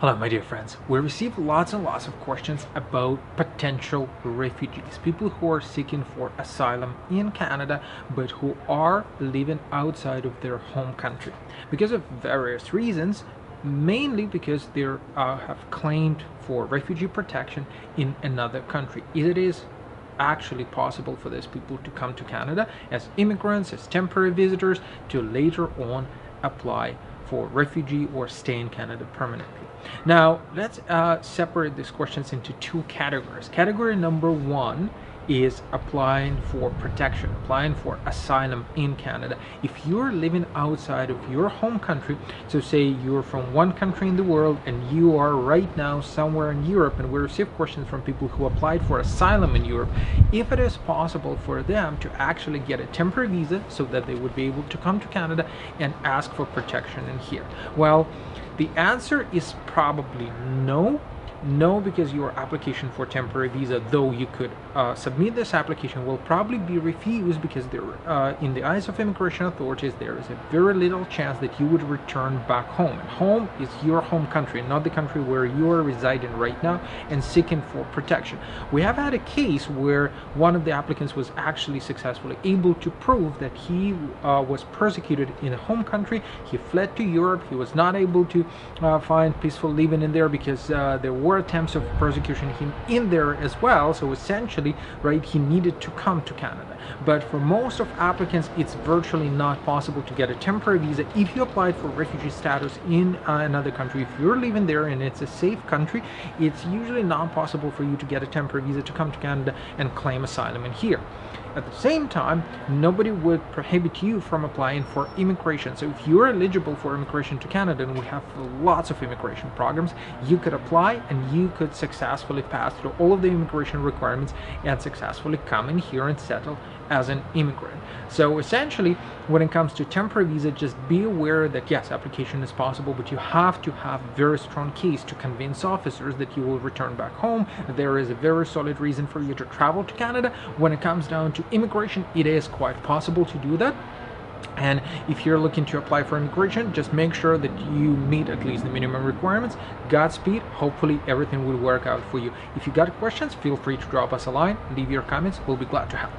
Hello, my dear friends. We receive lots and lots of questions about potential refugees, people who are seeking for asylum in Canada, but who are living outside of their home country because of various reasons, mainly because they have claimed for refugee protection in another country. It is actually possible for these people to come to Canada as immigrants, as temporary visitors, to later on apply for refugee or stay in Canada permanently. Now, let's separate these questions into two categories. Category number one is applying for protection, applying for asylum in Canada. If you're living outside of your home country, so say you're from one country in the world and you are right now somewhere in Europe, and we receive questions from people who applied for asylum in Europe, if it is possible for them to actually get a temporary visa so that they would be able to come to Canada and ask for protection in here. Well, the answer is probably no. No, because your application for temporary visa, though you could submit this application, will probably be refused because there, in the eyes of immigration authorities, there is a very little chance that you would return back home. And home is your home country, not the country where you are residing right now and seeking for protection. We have had a case where one of the applicants was actually successfully able to prove that he was persecuted in a home country. He fled to Europe. He was not able to find peaceful living in there because there were attempts of persecution him in there as well. So essentially, right, he needed to come to Canada. But for most of applicants, it's virtually not possible to get a temporary visa if you applied for refugee status in another country. If you're living there and it's a safe country, it's usually not possible for you to get a temporary visa to come to Canada and claim asylum in here. At the same time, nobody would prohibit you from applying for immigration. So if you're eligible for immigration to Canada, and we have lots of immigration programs, you could apply and you could successfully pass through all of the immigration requirements and successfully come in here and settle as an immigrant. So essentially, when it comes to temporary visa, just be aware that yes, application is possible, but you have to have a very strong case to convince officers that you will return back home. There is a very solid reason for you to travel to Canada. When it comes down to immigration, it is quite possible to do that. And if you're looking to apply for immigration, just make sure that you meet at least the minimum requirements. Godspeed. Hopefully everything will work out for you. If you got questions, feel free to drop us a line, leave your comments. We'll be glad to help.